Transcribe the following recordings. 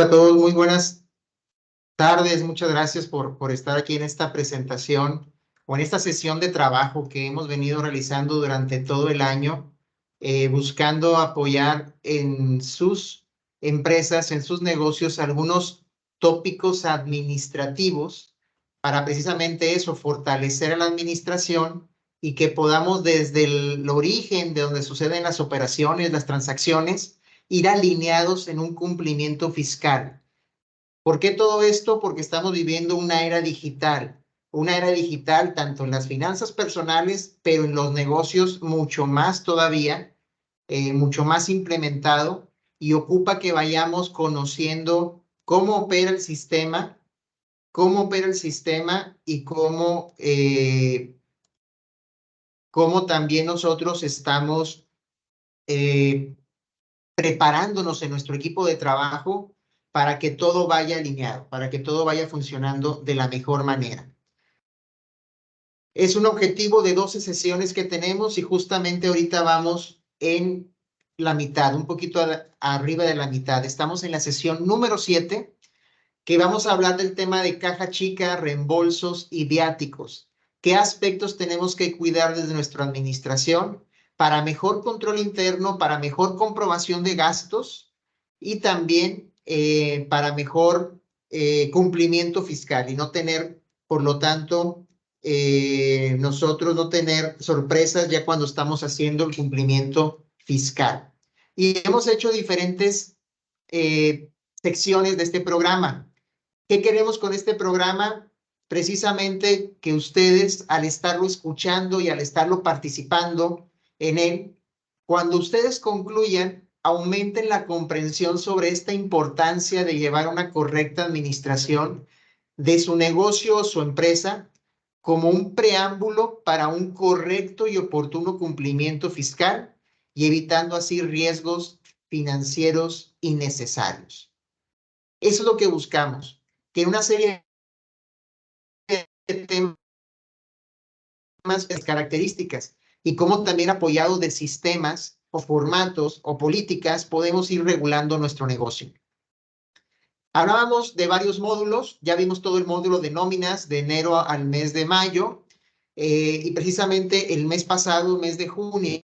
Hola a todos, muy buenas tardes. Muchas gracias por estar aquí en esta presentación o en esta sesión de trabajo que hemos venido realizando durante todo el año, buscando apoyar en sus empresas, en sus negocios, algunos tópicos administrativos para precisamente eso, fortalecer a la administración y que podamos desde el origen de donde suceden las operaciones, las transacciones, ir alineados en un cumplimiento fiscal. ¿Por qué todo esto? Porque estamos viviendo una era digital tanto en las finanzas personales, pero en los negocios mucho más todavía, mucho más implementado y ocupa que vayamos conociendo cómo opera el sistema y cómo también nosotros estamos preparándonos en nuestro equipo de trabajo para que todo vaya alineado, para que todo vaya funcionando de la mejor manera. Es un objetivo de 12 sesiones que tenemos y justamente ahorita vamos en la mitad, un poquito arriba de la mitad. Estamos en la sesión número 7, que vamos a hablar del tema de caja chica, reembolsos y viáticos. ¿Qué aspectos tenemos que cuidar desde nuestra administración para mejor control interno, para mejor comprobación de gastos y también para mejor cumplimiento fiscal y no tener, por lo tanto, nosotros no tener sorpresas ya cuando estamos haciendo el cumplimiento fiscal? Y hemos hecho diferentes secciones de este programa. ¿Qué queremos con este programa? Precisamente que ustedes, al estarlo escuchando y al estarlo participando en él, cuando ustedes concluyan, aumenten la comprensión sobre esta importancia de llevar una correcta administración de su negocio o su empresa como un preámbulo para un correcto y oportuno cumplimiento fiscal y evitando así riesgos financieros innecesarios. Eso es lo que buscamos, que en una serie de temas, características y cómo también apoyados de sistemas o formatos o políticas podemos ir regulando nuestro negocio. Hablábamos de varios módulos, ya vimos todo el módulo de nóminas de enero al mes de mayo y precisamente el mes pasado, mes de junio,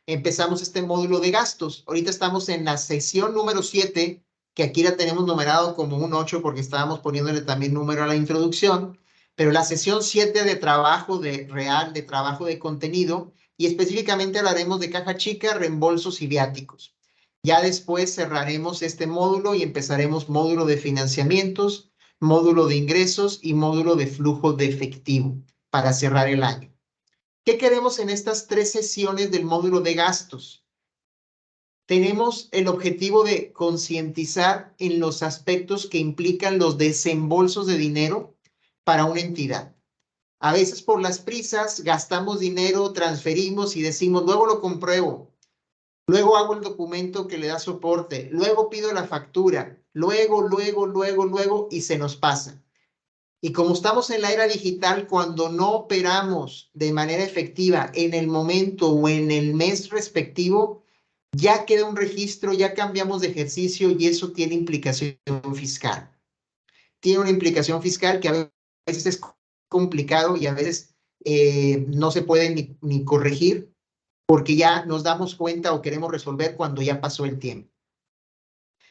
empezamos este módulo de gastos. Ahorita estamos en la sesión número 7, que aquí la tenemos numerado como un 8 porque estábamos poniéndole también número a la introducción, pero la sesión 7 de trabajo de trabajo de contenido, y específicamente hablaremos de caja chica, reembolsos y viáticos. Ya después cerraremos este módulo y empezaremos módulo de financiamientos, módulo de ingresos y módulo de flujo de efectivo para cerrar el año. ¿Qué queremos en estas 3 sesiones del módulo de gastos? Tenemos el objetivo de concientizar en los aspectos que implican los desembolsos de dinero para una entidad. A veces por las prisas gastamos dinero, transferimos y decimos, luego lo compruebo. Luego hago el documento que le da soporte, luego pido la factura, luego, y se nos pasa. Y como estamos en la era digital, cuando no operamos de manera efectiva en el momento o en el mes respectivo, ya queda un registro, ya cambiamos de ejercicio y eso tiene implicación fiscal. Tiene una implicación fiscal que a veces es complicado y a veces no se puede ni corregir, porque ya nos damos cuenta o queremos resolver cuando ya pasó el tiempo.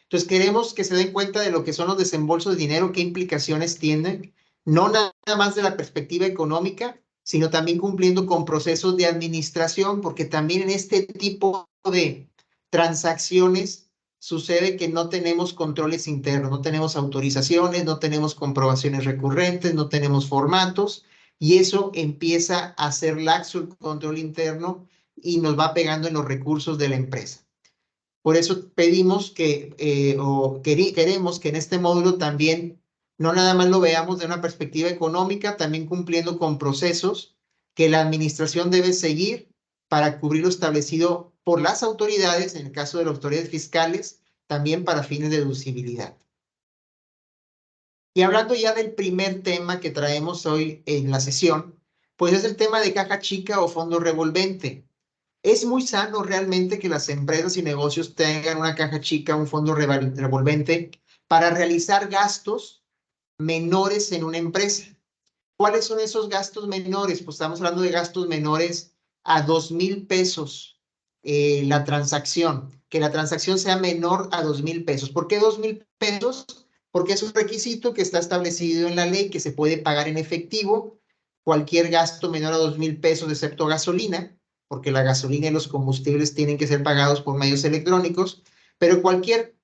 Entonces queremos que se den cuenta de lo que son los desembolsos de dinero, qué implicaciones tienen, no nada más de la perspectiva económica, sino también cumpliendo con procesos de administración, porque también en este tipo de transacciones sucede que no tenemos controles internos, no tenemos autorizaciones, no tenemos comprobaciones recurrentes, no tenemos formatos, y eso empieza a ser laxo el control interno y nos va pegando en los recursos de la empresa. Por eso pedimos queremos que en este módulo también no nada más lo veamos de una perspectiva económica, también cumpliendo con procesos que la administración debe seguir para cubrir lo establecido por las autoridades, en el caso de las autoridades fiscales, también para fines de deducibilidad. Y hablando ya del primer tema que traemos hoy en la sesión, pues es el tema de caja chica o fondo revolvente. Es muy sano realmente que las empresas y negocios tengan una caja chica, un fondo revolvente, para realizar gastos menores en una empresa. ¿Cuáles son esos gastos menores? Pues estamos hablando de gastos menores a 2,000 pesos la transacción, que la transacción sea menor a 2,000 pesos. ¿Por qué 2,000 pesos? Porque es un requisito que está establecido en la ley que se puede pagar en efectivo, cualquier gasto menor a 2,000 pesos excepto gasolina, porque la gasolina y los combustibles tienen que ser pagados por medios electrónicos, pero cualquier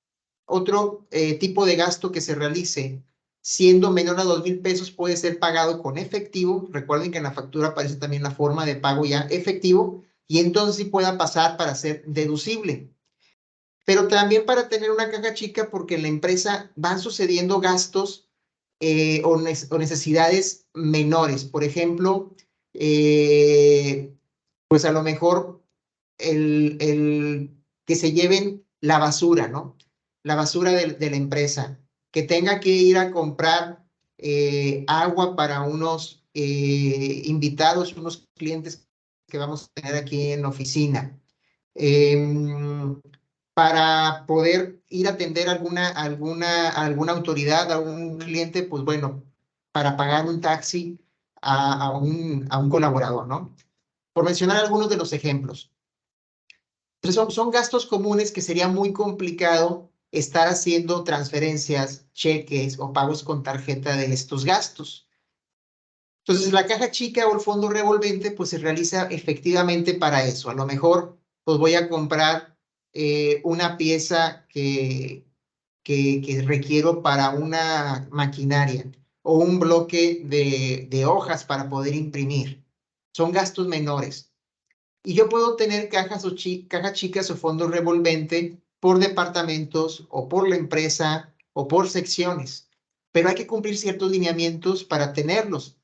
otro tipo de gasto que se realice siendo menor a 2,000 pesos puede ser pagado con efectivo. Recuerden que en la factura aparece también la forma de pago ya efectivo y entonces sí pueda pasar para ser deducible. Pero también para tener una caja chica porque en la empresa van sucediendo gastos o necesidades menores. Por ejemplo, pues a lo mejor el que se lleven la basura, ¿no? La basura de la empresa, que tenga que ir a comprar agua para unos invitados, unos clientes que vamos a tener aquí en la oficina. Para poder ir a atender alguna autoridad, a un cliente, pues bueno, para pagar un taxi a un colaborador, ¿no? Por mencionar algunos de los ejemplos. Entonces son gastos comunes que sería muy complicado estar haciendo transferencias, cheques o pagos con tarjeta de estos gastos. Entonces la caja chica o el fondo revolvente pues se realiza efectivamente para eso. A lo mejor pues voy a comprar una pieza que requiero para una maquinaria o un bloque de hojas para poder imprimir. Son gastos menores. Y yo puedo tener cajas chicas o fondos revolvente por departamentos o por la empresa o por secciones. Pero hay que cumplir ciertos lineamientos para tenerlos.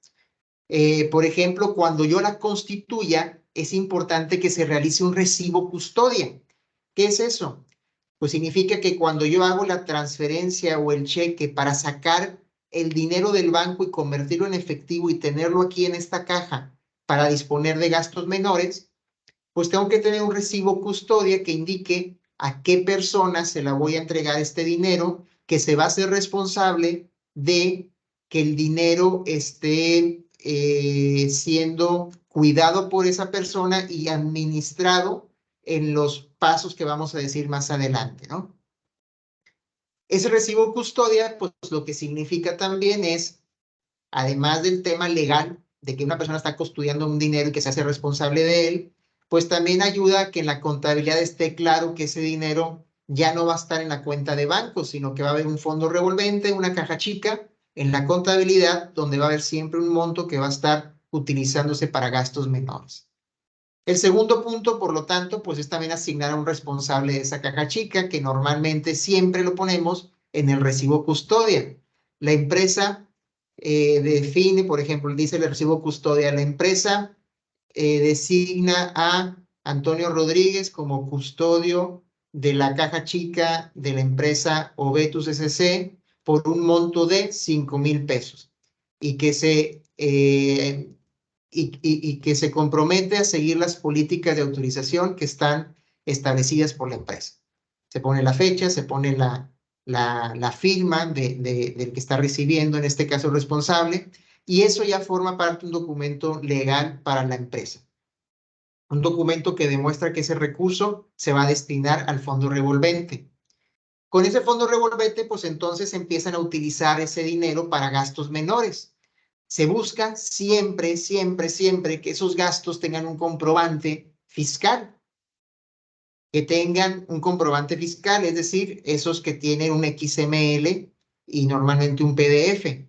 Por ejemplo, cuando yo la constituya, es importante que se realice un recibo custodia. ¿Qué es eso? Pues significa que cuando yo hago la transferencia o el cheque para sacar el dinero del banco y convertirlo en efectivo y tenerlo aquí en esta caja para disponer de gastos menores, pues tengo que tener un recibo custodia que indique a qué persona se la voy a entregar este dinero, que se va a hacer responsable de que el dinero esté siendo cuidado por esa persona y administrado en los pasos que vamos a decir más adelante, ¿no? Ese recibo custodia, pues lo que significa también es, además del tema legal de que una persona está custodiando un dinero y que se hace responsable de él, pues también ayuda a que en la contabilidad esté claro que ese dinero ya no va a estar en la cuenta de banco, sino que va a haber un fondo revolvente, una caja chica en la contabilidad donde va a haber siempre un monto que va a estar utilizándose para gastos menores. El segundo punto, por lo tanto, pues es también asignar a un responsable de esa caja chica, que normalmente siempre lo ponemos en el recibo custodia. La empresa define, por ejemplo, dice el recibo custodia, la empresa designa a Antonio Rodríguez como custodio de la caja chica de la empresa Obetus SC por un monto de 5,000 pesos y que se compromete a seguir las políticas de autorización que están establecidas por la empresa. Se pone la fecha, se pone la firma del que está recibiendo, en este caso el responsable, y eso ya forma parte de un documento legal para la empresa. Un documento que demuestra que ese recurso se va a destinar al fondo revolvente. Con ese fondo revolvente, pues entonces empiezan a utilizar ese dinero para gastos menores. Se busca siempre, siempre, siempre que esos gastos tengan un comprobante fiscal. Que tengan un comprobante fiscal, es decir, esos que tienen un XML y normalmente un PDF.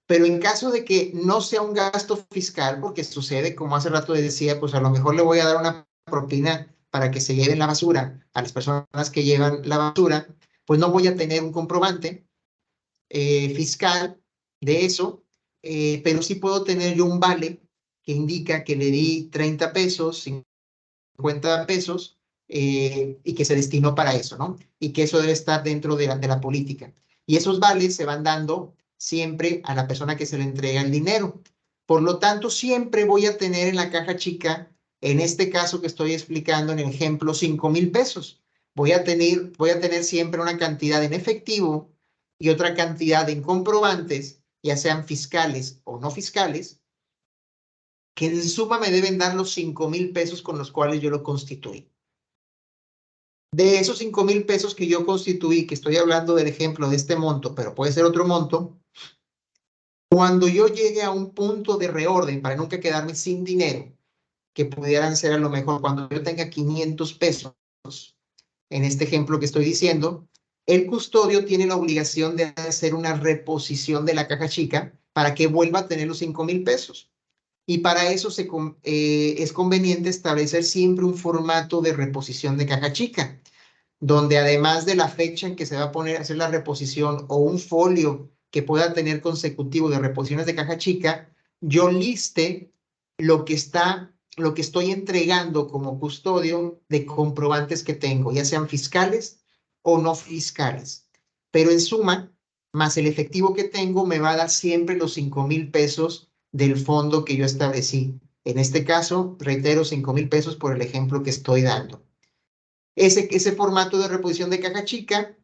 Pero en caso de que no sea un gasto fiscal, porque sucede, como hace rato decía, pues a lo mejor le voy a dar una propina para que se lleven la basura a las personas que llevan la basura, pues no voy a tener un comprobante fiscal de eso, pero sí puedo tener yo un vale que indica que le di 30 pesos, 50 pesos, y que se destinó para eso, ¿no? Y que eso debe estar dentro de la política. Y esos vales se van dando siempre a la persona que se le entrega el dinero. Por lo tanto, siempre voy a tener en la caja chica, en este caso que estoy explicando en el ejemplo, 5,000 pesos. Voy a tener siempre una cantidad en efectivo y otra cantidad en comprobantes, ya sean fiscales o no fiscales, que en suma me deben dar los 5,000 pesos con los cuales yo lo constituí. De esos 5,000 pesos que yo constituí, que estoy hablando del ejemplo de este monto, pero puede ser otro monto, cuando yo llegue a un punto de reorden para nunca quedarme sin dinero, que pudieran ser a lo mejor cuando yo tenga 500 pesos, en este ejemplo que estoy diciendo, el custodio tiene la obligación de hacer una reposición de la caja chica para que vuelva a tener los 5,000 pesos. Y para eso es conveniente establecer siempre un formato de reposición de caja chica, donde además de la fecha en que se va a poner a hacer la reposición o un folio que pueda tener consecutivo de reposiciones de caja chica, yo liste lo que estoy entregando como custodio de comprobantes que tengo, ya sean fiscales o no fiscales. Pero en suma, más el efectivo que tengo, me va a dar siempre los 5,000 pesos del fondo que yo establecí. En este caso, reitero, 5,000 pesos por el ejemplo que estoy dando. Ese formato de reposición de caja chica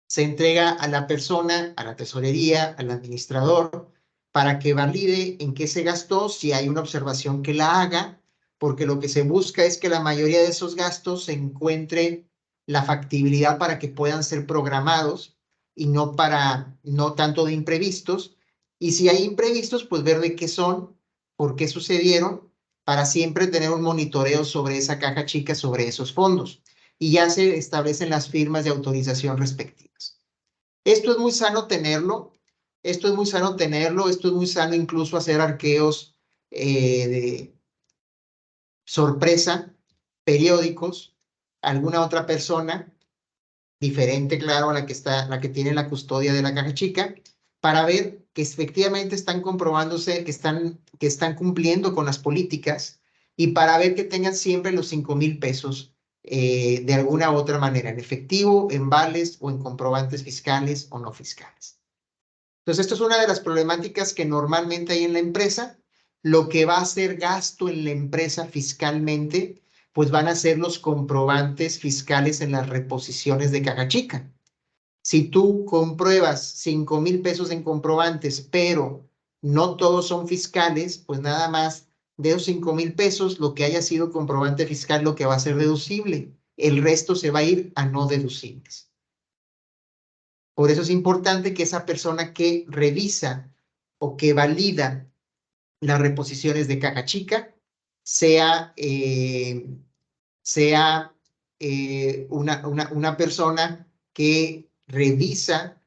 se entrega a la persona, a la tesorería, al administrador, para que valide en qué se gastó, si hay una observación que la haga, porque lo que se busca es que la mayoría de esos gastos se encuentre la factibilidad para que puedan ser programados y no tanto de imprevistos. Y si hay imprevistos, pues ver de qué son, por qué sucedieron, para siempre tener un monitoreo sobre esa caja chica, sobre esos fondos. Y ya se establecen las firmas de autorización respectivas. Esto es muy sano tenerlo, esto es muy sano incluso hacer arqueos de sorpresa, periódicos, alguna otra persona, diferente, claro, a la que tiene la custodia de la caja chica, para ver que efectivamente están comprobándose, que están cumpliendo con las políticas y para ver que tengan siempre los 5,000 pesos de alguna u otra manera, en efectivo, en vales o en comprobantes fiscales o no fiscales. Entonces, esto es una de las problemáticas que normalmente hay en la empresa. Lo que va a ser gasto en la empresa fiscalmente, pues van a ser los comprobantes fiscales en las reposiciones de caja chica. Si tú compruebas 5,000 pesos en comprobantes, pero no todos son fiscales, pues nada más de esos 5,000 pesos, lo que haya sido comprobante fiscal, lo que va a ser deducible. El resto se va a ir a no deducibles. Por eso es importante que esa persona que revisa o que valida las reposiciones de caja chica sea una persona que revisa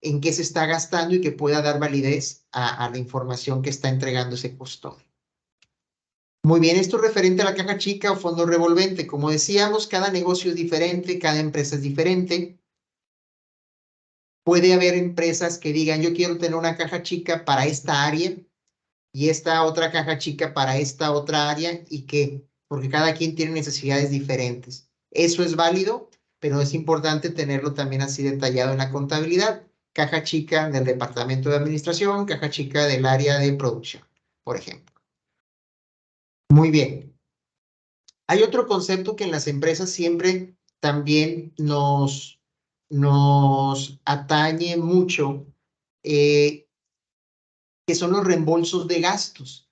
en qué se está gastando y que pueda dar validez a la información que está entregando ese custodio. Muy bien, esto es referente a la caja chica o fondo revolvente. Como decíamos, cada negocio es diferente, cada empresa es diferente. Puede haber empresas que digan, yo quiero tener una caja chica para esta área y esta otra caja chica para esta otra área porque cada quien tiene necesidades diferentes. Eso es válido, pero es importante tenerlo también así detallado en la contabilidad. Caja chica del departamento de administración, caja chica del área de producción, por ejemplo. Muy bien. Hay otro concepto que en las empresas siempre también nos atañe mucho, que son los reembolsos de gastos.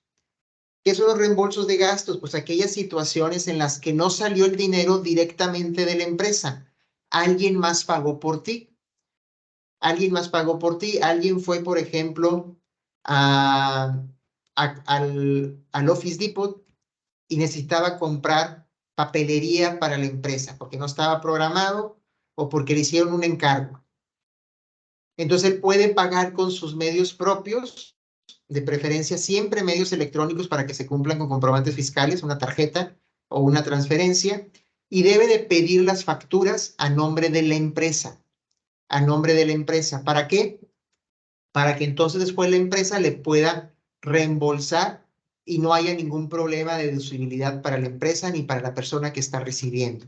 ¿Qué son los reembolsos de gastos? Pues aquellas situaciones en las que no salió el dinero directamente de la empresa. Alguien más pagó por ti. Alguien más pagó por ti. Alguien fue, por ejemplo, al Office Depot y necesitaba comprar papelería para la empresa porque no estaba programado o porque le hicieron un encargo. Entonces, él puede pagar con sus medios propios, de preferencia siempre medios electrónicos para que se cumplan con comprobantes fiscales, una tarjeta o una transferencia, y debe de pedir las facturas a nombre de la empresa. A nombre de la empresa. ¿Para qué? Para que entonces después la empresa le pueda reembolsar y no haya ningún problema de deducibilidad para la empresa ni para la persona que está recibiendo.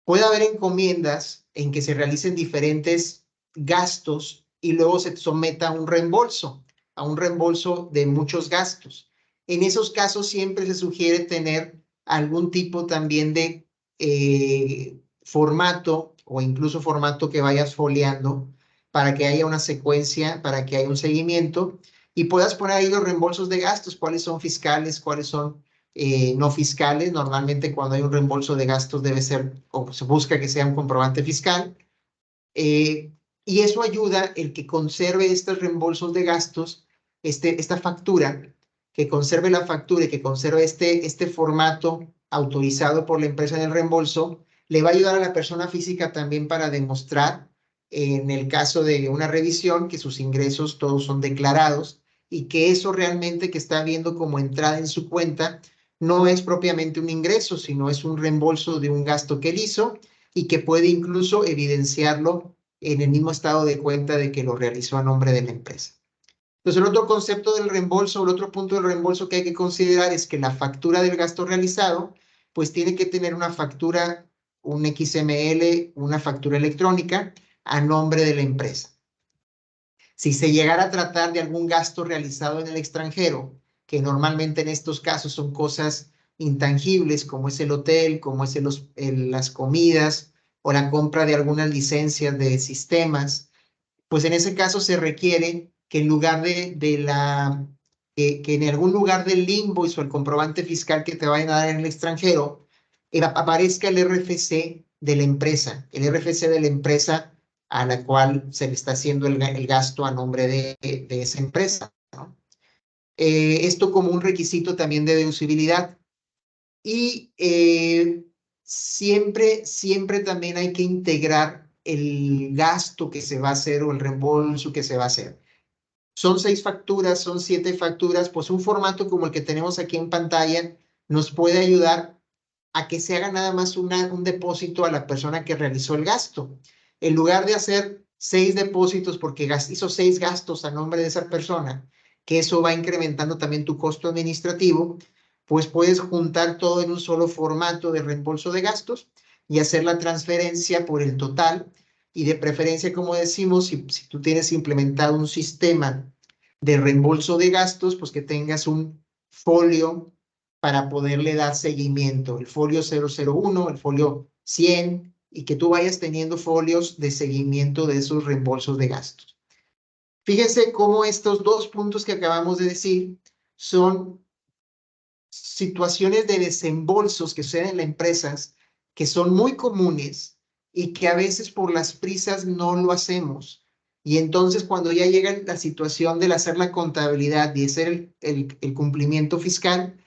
Puede haber encomiendas en que se realicen diferentes gastos y luego se someta a un reembolso de muchos gastos. En esos casos siempre se sugiere tener algún tipo también de formato o incluso formato que vayas foliando para que haya una secuencia, para que haya un seguimiento y puedas poner ahí los reembolsos de gastos, cuáles son fiscales, cuáles son no fiscales. Normalmente cuando hay un reembolso de gastos debe ser, o se busca que sea un comprobante fiscal. Y eso ayuda el que conserve estos reembolsos de gastos, esta factura, que conserve la factura y que conserve este formato autorizado por la empresa en el reembolso, le va a ayudar a la persona física también para demostrar, en el caso de una revisión, que sus ingresos todos son declarados y que eso realmente que está viendo como entrada en su cuenta no es propiamente un ingreso, sino es un reembolso de un gasto que él hizo y que puede incluso evidenciarlo en el mismo estado de cuenta de que lo realizó a nombre de la empresa. Entonces, el otro concepto del reembolso, el otro punto del reembolso que hay que considerar es que la factura del gasto realizado, pues tiene que tener una factura, un XML, una factura electrónica a nombre de la empresa. Si se llegara a tratar de algún gasto realizado en el extranjero, que normalmente en estos casos son cosas intangibles, como es el hotel, como es las comidas o la compra de algunas licencias de sistemas, pues en ese caso se requiere que en lugar que en algún lugar del invoice o el comprobante fiscal que te vayan a dar en el extranjero, aparezca el RFC de la empresa, el RFC de la empresa a la cual se le está haciendo el gasto a nombre de esa empresa, ¿no? Esto como un requisito también de deducibilidad. Y siempre también hay que integrar el gasto que se va a hacer o el reembolso que se va a hacer. Son 6 facturas, son 7 facturas, pues un formato como el que tenemos aquí en pantalla nos puede ayudar a que se haga nada más un depósito a la persona que realizó el gasto. En lugar de hacer 6 depósitos porque hizo 6 gastos a nombre de esa persona, que eso va incrementando también tu costo administrativo, pues puedes juntar todo en un solo formato de reembolso de gastos y hacer la transferencia por el total. Y de preferencia, como decimos, si tú tienes implementado un sistema de reembolso de gastos, pues que tengas un folio para poderle dar seguimiento, el folio 001, el folio 100, y que tú vayas teniendo folios de seguimiento de esos reembolsos de gastos. Fíjense cómo estos 2 puntos que acabamos de decir son situaciones de desembolsos que suceden en las empresas que son muy comunes y que a veces por las prisas no lo hacemos. Y entonces cuando ya llega la situación de hacer la contabilidad y hacer el cumplimiento fiscal,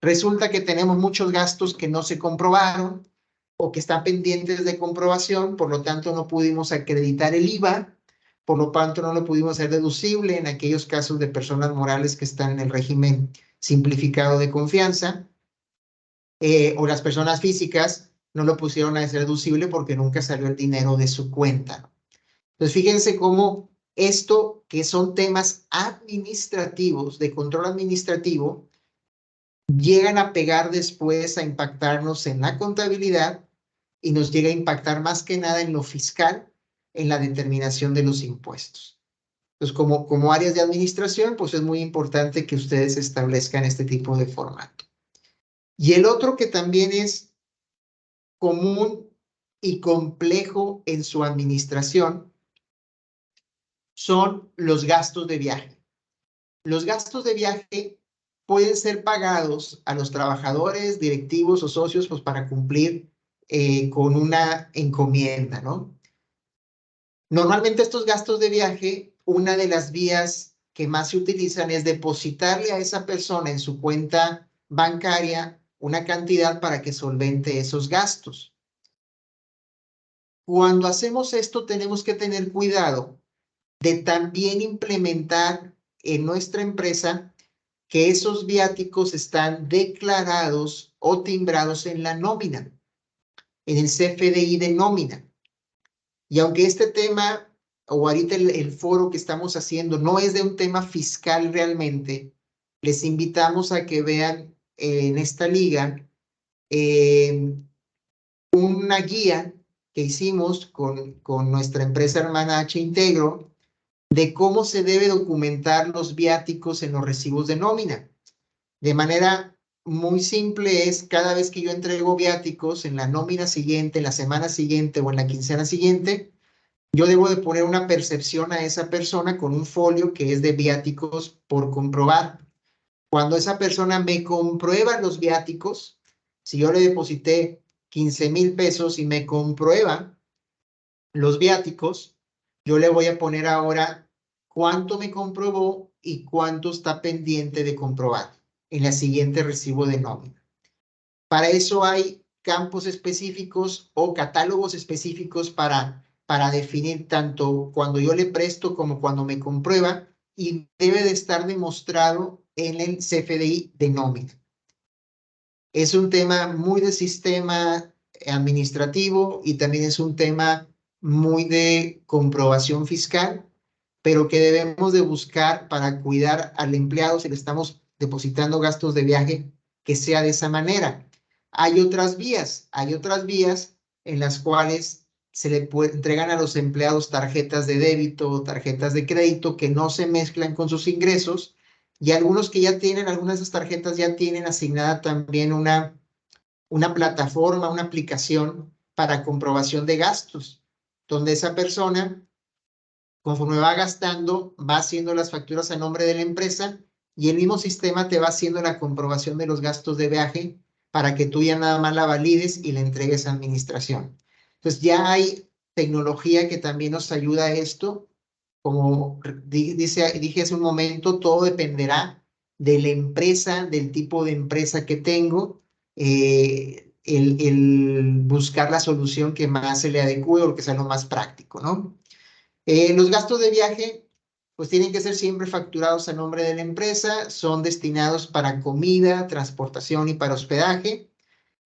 resulta que tenemos muchos gastos que no se comprobaron o que están pendientes de comprobación, por lo tanto no pudimos acreditar el IVA, por lo tanto no lo pudimos hacer deducible en aquellos casos de personas morales que están en el régimen simplificado de confianza, o las personas físicas no lo pusieron a ser deducible porque nunca salió el dinero de su cuenta. Entonces, fíjense cómo esto, que son temas administrativos, de control administrativo, llegan a pegar después a impactarnos en la contabilidad y nos llega a impactar más que nada en lo fiscal, en la determinación de los impuestos. Entonces, como áreas de administración, pues es muy importante que ustedes establezcan este tipo de formato. Y el otro que también es común y complejo en su administración son los gastos de viaje. Los gastos de viaje pueden ser pagados a los trabajadores, directivos o socios, pues para cumplir con una encomienda, ¿no? Normalmente estos gastos de viaje, una de las vías que más se utilizan es depositarle a esa persona en su cuenta bancaria una cantidad para que solvente esos gastos. Cuando hacemos esto, tenemos que tener cuidado de también implementar en nuestra empresa que esos viáticos están declarados o timbrados en la nómina, en el CFDI de nómina. Y aunque este tema, o ahorita el foro que estamos haciendo, no es de un tema fiscal realmente, les invitamos a que vean en esta liga una guía que hicimos con nuestra empresa hermana H Integro de cómo se debe documentar los viáticos en los recibos de nómina. De manera muy simple es cada vez que yo entrego viáticos en la nómina siguiente, en la semana siguiente o en la quincena siguiente, yo debo de poner una percepción a esa persona con un folio que es de viáticos por comprobar. Cuando esa persona me comprueba los viáticos, si yo le deposité 15,000 pesos y me comprueba los viáticos, yo le voy a poner ahora cuánto me comprobó y cuánto está pendiente de comprobar en la siguiente recibo de nómina. Para eso hay campos específicos o catálogos específicos para definir tanto cuando yo le presto como cuando me comprueba, y debe de estar demostrado en el CFDI de nómina. Es un tema muy de sistema administrativo y también es un tema muy de comprobación fiscal, pero que debemos de buscar para cuidar al empleado si le estamos depositando gastos de viaje, que sea de esa manera. Hay otras vías en las cuales se le entregan a los empleados tarjetas de débito o tarjetas de crédito que no se mezclan con sus ingresos, y algunos que ya tienen, algunas de esas tarjetas ya tienen asignada también una plataforma, una aplicación para comprobación de gastos, donde esa persona, conforme va gastando, va haciendo las facturas a nombre de la empresa y el mismo sistema te va haciendo la comprobación de los gastos de viaje para que tú ya nada más la valides y la entregues a administración. Entonces ya hay tecnología que también nos ayuda a esto. Como dije hace un momento, todo dependerá de la empresa, del tipo de empresa que tengo, el buscar la solución que más se le adecue o que sea lo más práctico, ¿no? Los gastos de viaje, pues tienen que ser siempre facturados a nombre de la empresa, son destinados para comida, transportación y para hospedaje.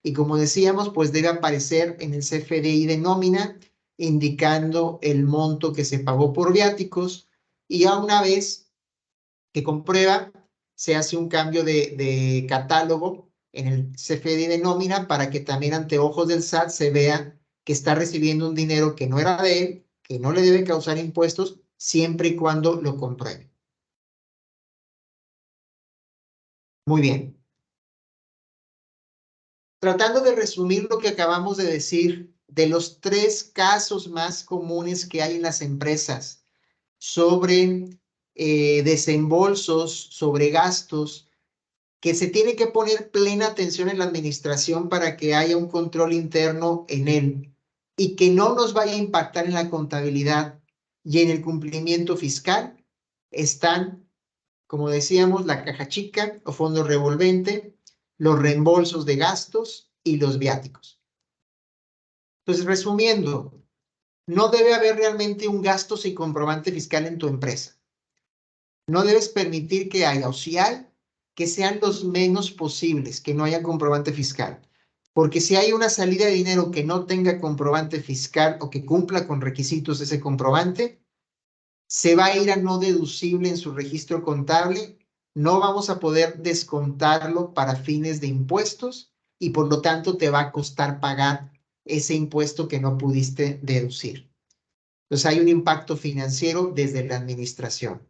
Y como decíamos, pues debe aparecer en el CFDI de nómina, indicando el monto que se pagó por viáticos. Y ya una vez que comprueba, se hace un cambio de catálogo en el CFDI de nómina para que también ante ojos del SAT se vea que está recibiendo un dinero que no era de él, que no le debe causar impuestos, siempre y cuando lo compruebe. Muy bien. Tratando de resumir lo que acabamos de decir, de los 3 casos más comunes que hay en las empresas sobre desembolsos, sobre gastos, que se tiene que poner plena atención en la administración para que haya un control interno en él y que no nos vaya a impactar en la contabilidad y en el cumplimiento fiscal, están, como decíamos, la caja chica o fondo revolvente, los reembolsos de gastos y los viáticos. Entonces, resumiendo, no debe haber realmente un gasto sin comprobante fiscal en tu empresa. No debes permitir que haya, o si hay, que sean los menos posibles, que no haya comprobante fiscal. Porque si hay una salida de dinero que no tenga comprobante fiscal o que cumpla con requisitos de ese comprobante, se va a ir a no deducible en su registro contable, no vamos a poder descontarlo para fines de impuestos y por lo tanto te va a costar pagar ese impuesto que no pudiste deducir. Entonces hay un impacto financiero desde la administración.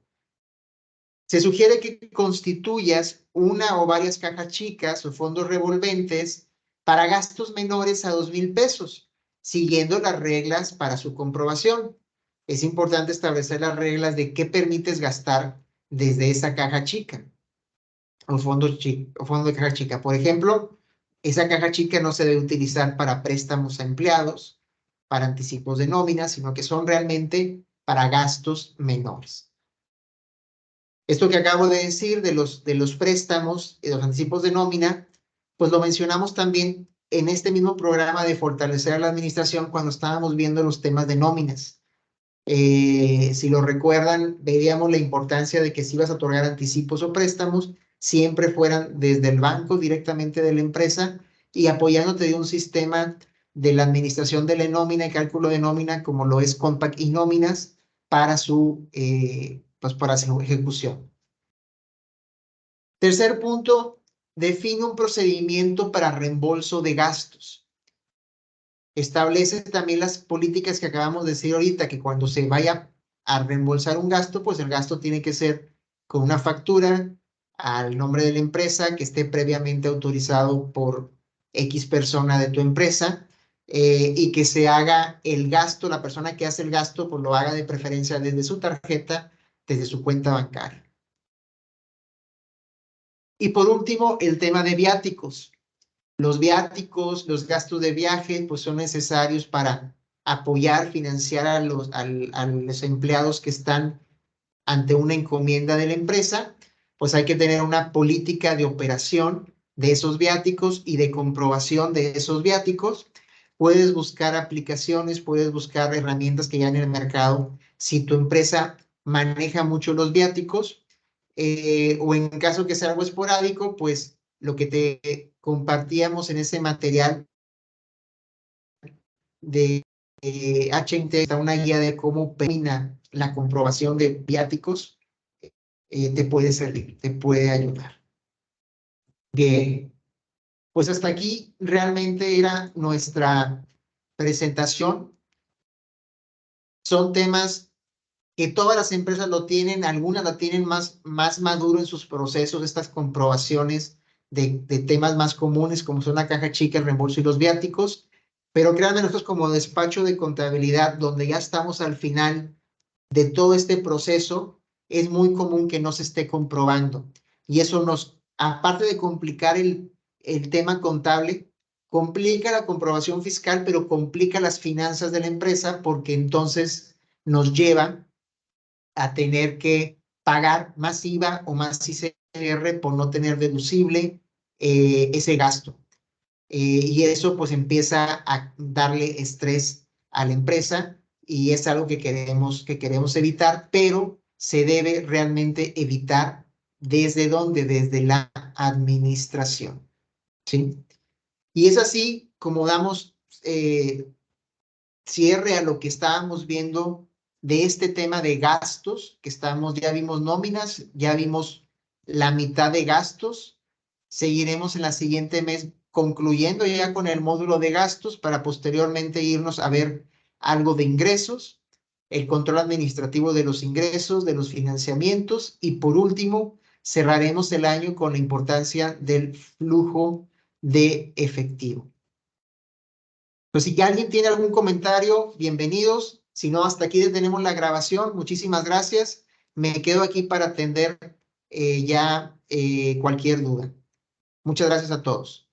Se sugiere que constituyas una o varias cajas chicas o fondos revolventes para gastos menores a 2,000 pesos, siguiendo las reglas para su comprobación. Es importante establecer las reglas de qué permites gastar desde esa caja chica o fondo de caja chica. Por ejemplo, esa caja chica no se debe utilizar para préstamos a empleados, para anticipos de nómina, sino que son realmente para gastos menores. Esto que acabo de decir de los préstamos y los anticipos de nómina, pues lo mencionamos también en este mismo programa de fortalecer a la administración cuando estábamos viendo los temas de nóminas. Si lo recuerdan, veíamos la importancia de que si ibas a otorgar anticipos o préstamos, siempre fueran desde el banco directamente de la empresa y apoyándote de un sistema de la administración de la nómina y cálculo de nómina como lo es Compact y Nóminas para pues para su ejecución. Tercer punto, define un procedimiento para reembolso de gastos. Establece también las políticas que acabamos de decir ahorita, que cuando se vaya a reembolsar un gasto, pues el gasto tiene que ser con una factura al nombre de la empresa que esté previamente autorizado por X persona de tu empresa, y que se haga el gasto, la persona que hace el gasto, pues lo haga de preferencia desde su tarjeta, desde su cuenta bancaria. Y por último, el tema de viáticos. Los viáticos, los gastos de viaje, pues son necesarios para apoyar, financiar a los empleados que están ante una encomienda de la empresa. Pues hay que tener una política de operación de esos viáticos y de comprobación de esos viáticos. Puedes buscar aplicaciones, puedes buscar herramientas que ya en el mercado. Si tu empresa maneja mucho los viáticos, o en caso que sea algo esporádico, pues lo que te compartíamos en ese material de HNT, está una guía de cómo termina la comprobación de viáticos, te puede servir, te puede ayudar. Bien, pues hasta aquí realmente era nuestra presentación. Son temas que todas las empresas lo tienen, algunas la tienen más maduro en sus procesos, estas comprobaciones de temas más comunes como son la caja chica, el reembolso y los viáticos, pero créanme, nosotros como despacho de contabilidad, donde ya estamos al final de todo este proceso, es muy común que no se esté comprobando. Y eso nos, aparte de complicar el tema contable, complica la comprobación fiscal, pero complica las finanzas de la empresa porque entonces nos lleva a tener que pagar más IVA o más ICR por no tener deducible ese gasto. Y eso pues empieza a darle estrés a la empresa y es algo que queremos evitar, pero se debe realmente evitar ¿desde dónde? Desde la administración, ¿sí? Y es así como damos cierre a lo que estábamos viendo de este tema de gastos, que ya vimos nóminas, ya vimos la mitad de gastos. Seguiremos en la siguiente mes concluyendo ya con el módulo de gastos para posteriormente irnos a ver algo de ingresos, el control administrativo de los ingresos, de los financiamientos y por último cerraremos el año con la importancia del flujo de efectivo. Pues si alguien tiene algún comentario, bienvenidos. Si no, hasta aquí detenemos la grabación. Muchísimas gracias. Me quedo aquí para atender ya cualquier duda. Muchas gracias a todos.